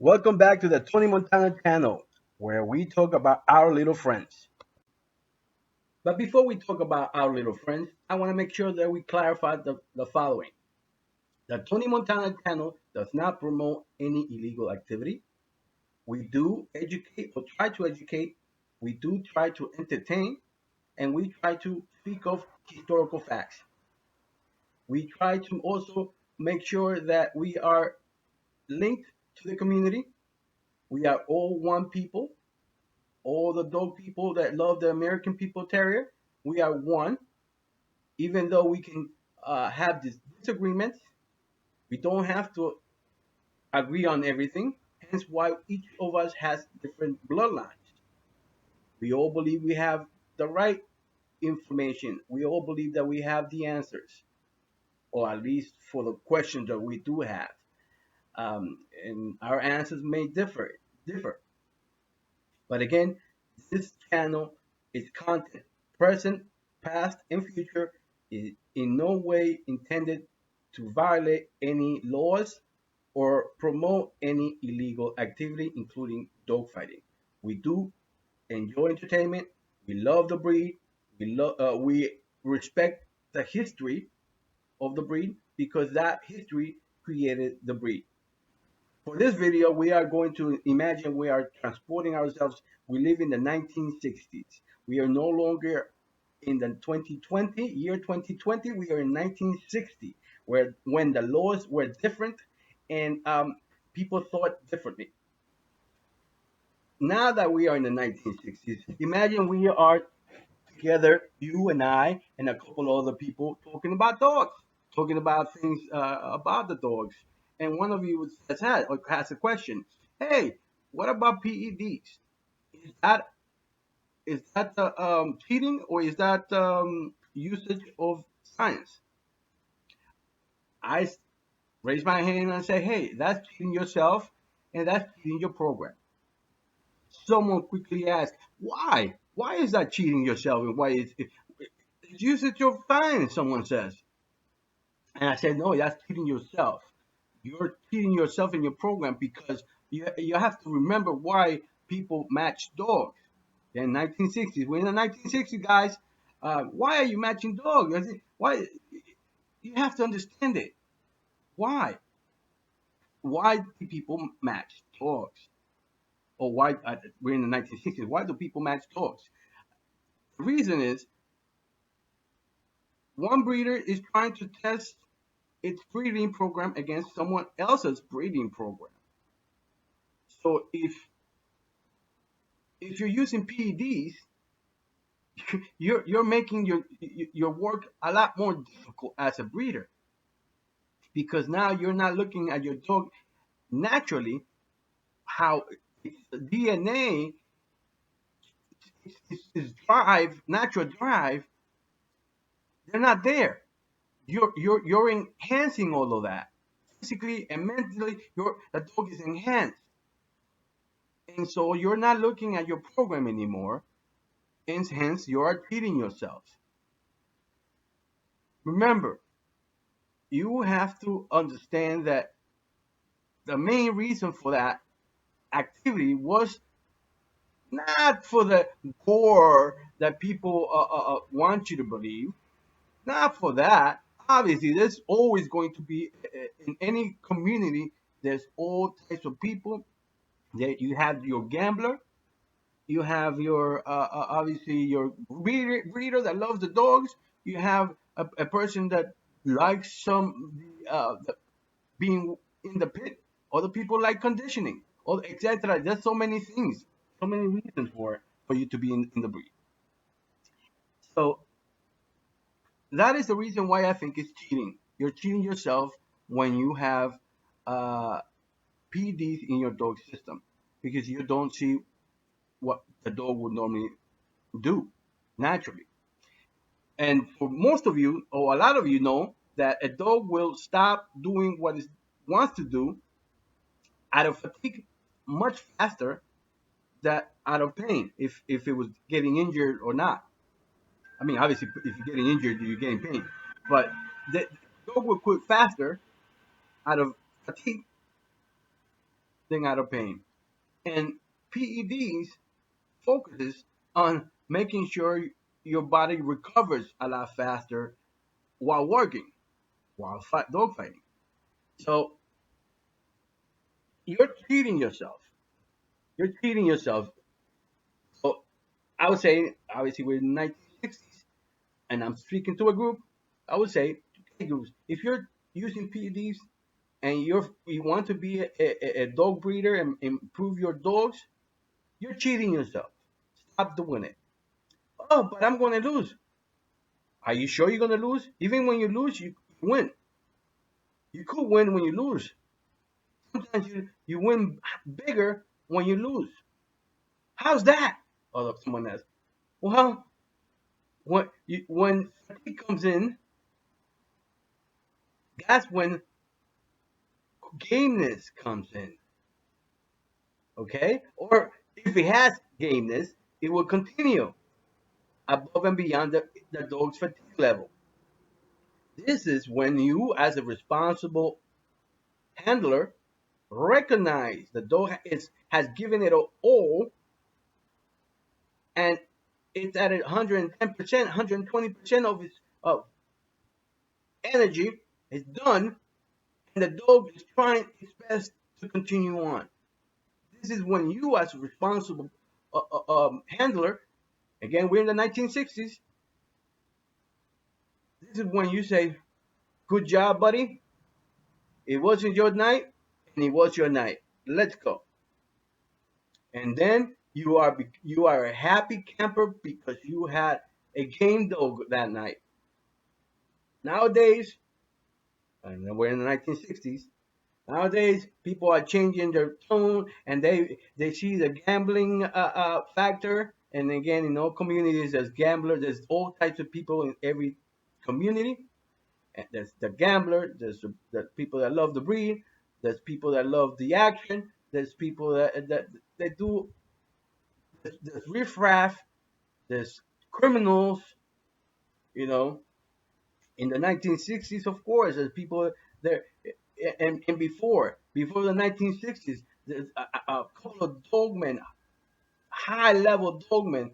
Welcome back to the Tony Montana channel, where we talk about our little friends. But before we talk about our little friends, I want to make sure that we clarify the following. The Tony Montana channel does not promote any illegal activity. We do educate or try to educate. We do try to entertain, and we try to speak of historical facts. We try to also make sure that we are linked to the community. We are all one people, all the dog people that love the American People Terrier. We are one, even though we can have these disagreements. We don't have to agree on everything. Hence, why each of us has different bloodlines. We all believe we have the right information. We all believe that we have the answers, or at least for the questions that we do have. And our answers may differ. But again, this channel is content, present, past, and future, is in no way intended to violate any laws or promote any illegal activity, including dogfighting. We do enjoy entertainment. We love the breed. We respect the history of the breed because that history created the breed. For this video, we are going to imagine we are transporting ourselves. We live in the 1960s. We are no longer in the 2020. We are in 1960, where when the laws were different and people thought differently. Now that we are in the 1960s, imagine we are together, you and I, and a couple of other people talking about dogs, talking about things about the dogs. And one of you has a question. Hey, what about PEDs? Is that cheating or is that usage of science? I raise my hand and say, hey, that's cheating yourself and that's cheating your program. Someone quickly asked, why? Why is that cheating yourself? And why is it's usage of science? Someone says. And I said, no, that's cheating yourself. You're cheating yourself in your program because you have to remember why people match dogs. In 1960s, we're in the 1960s, guys. Why are you matching dogs? Why? You have to understand it. Why? Why do people match dogs? Or why we're in the 1960s? Why do people match dogs? The reason is one breeder is trying to test its breeding program against someone else's breeding program. So if you're using PEDs, you're making your work a lot more difficult as a breeder because now you're not looking at your dog naturally how its DNA, its drive, natural drive, they're not there. You're enhancing all of that physically and mentally. The dog is enhanced, and so you're not looking at your program anymore, and hence you are cheating yourself. Remember, you have to understand that the main reason for that activity was not for the core that people want you to believe. Not for that. Obviously, there's always going to be in any community. There's all types of people. That you have your gambler, you have your obviously your breeder that loves the dogs. You have a person that likes being in the pit. Other people like conditioning, or etc. There's so many things, so many reasons for you to be in the breed. So that is the reason why I think it's cheating. You're cheating yourself when you have uh, PDs in your dog system because you don't see what the dog would normally do naturally. And for most of you, or a lot of you know, that a dog will stop doing what it wants to do out of fatigue much faster than out of pain if it was getting injured or not. I mean, obviously, if you're getting injured, you're getting pain. But the dog will quit faster out of fatigue thing out of pain. And PEDs focuses on making sure your body recovers a lot faster while working, while dog fighting. So you're cheating yourself. You're cheating yourself. So I would say, obviously, we're in the 1960s, and I'm speaking to a group. I would say, hey, groups, if you're using PEDs and you want to be a dog breeder and improve your dogs, you're cheating yourself. Stop doing it. Oh, but I'm going to lose. Are you sure you're going to lose? Even when you lose, you win. You could win when you lose. Sometimes you win bigger when you lose. How's that? Oh, someone else. Well, when fatigue comes in, that's when gameness comes in. Okay? Or if it has gameness, it will continue above and beyond the dog's fatigue level. This is when you, as a responsible handler, recognize the dog has given it all and it's at 110%, 120% of its energy is done, and the dog is trying its best to continue on. This is when you, as a responsible handler, again, we're in the 1960s, this is when you say, good job, buddy. It wasn't your night, and it was your night. Let's go. And then you are a happy camper because you had a game dog that night. Nowadays, and we're in the 1960s. Nowadays, people are changing their tone, and they see the gambling factor. And again, in all communities, there's gamblers. There's all types of people in every community. And there's the gambler. There's the people that love the breed. There's people that love the action. There's people that do. There's riffraff. There's criminals. You know, in the 1960s, of course, there's people there, and before the 1960s, there's a couple of dogmen, high level dogmen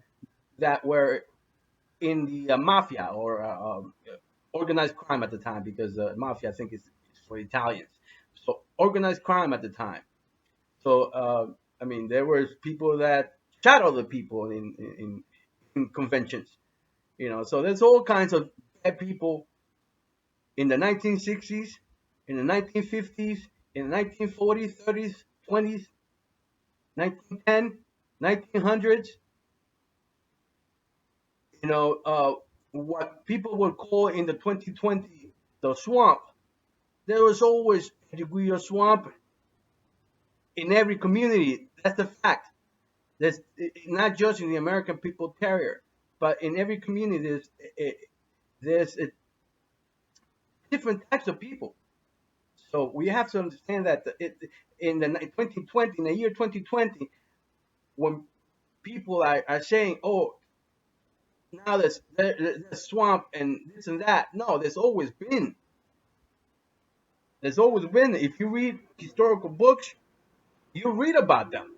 that were in the mafia or organized crime at the time, because mafia I think is for Italians. So organized crime at the time. So I mean, there was people that shot other people in conventions. So there's all kinds of bad people in the 1960s, in the 1950s, in the 1940s, 30s, 20s, 1910, 1900s, what people would call in the 2020 the swamp. There was always a degree of swamp in every community. That's the fact. There's not just in the American People Terrier, but in every community there's different types of people. So we have to understand that in the 2020, in the year 2020, when people are saying, "Oh, now there's swamp and this and that," no, there's always been. If you read historical books, you read about them.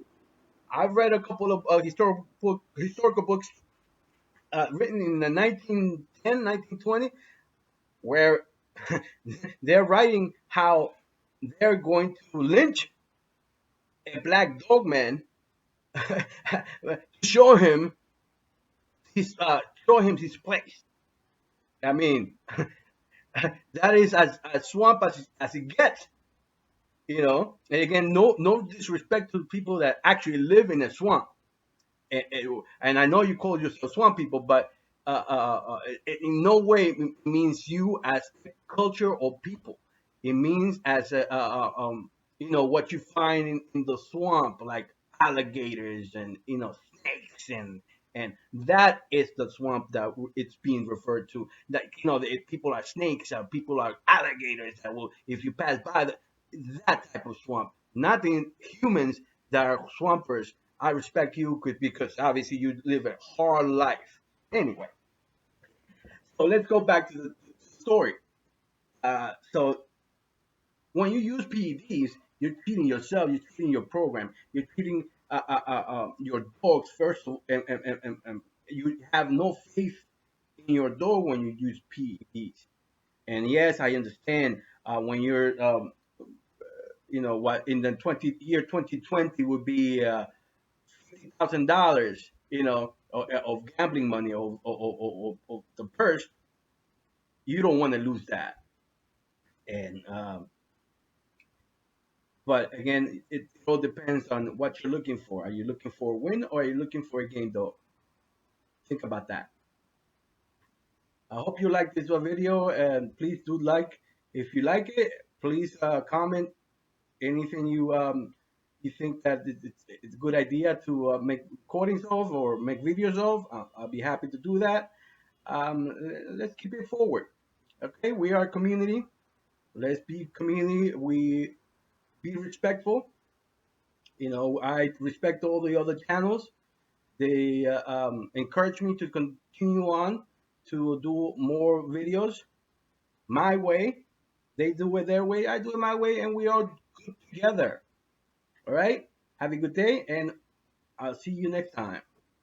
I've read a couple of historical books written in the 1910, 1920, where they're writing how they're going to lynch a black dog man to show him his place. I mean, that is as swamp as it gets. And again, no disrespect to people that actually live in a swamp. And I know you call yourself swamp people, but it in no way means you as culture or people. It means as what you find in the swamp, like alligators and snakes, and that is the swamp that it's being referred to. That people are snakes, people are alligators that will, if you pass by that type of swamp, not the humans that are swampers. I respect you because obviously you live a hard life. Anyway, so let's go back to the story. So when you use PEDs, You're cheating yourself. You're cheating your program. You're cheating your dogs first, and you have no faith in your dog when you use PEDs. And yes, I understand when you're what in the 2020 would be $50,000, of gambling money of the purse. You don't want to lose that. And but again, it all depends on what you're looking for. Are you looking for a win or are you looking for a game, though? Think about that. I hope you like this video, and please do like. If you like it, please comment anything you think that it's a good idea to make recordings of or make videos of. I'll be happy to do that. Um, let's keep it forward. Okay, we are a community. Let's be community. We be respectful. I respect all the other channels. They encourage me to continue on to do more videos my way. They do it their way. I do it my way, and we all good together. All right. Have a good day, and I'll see you next time.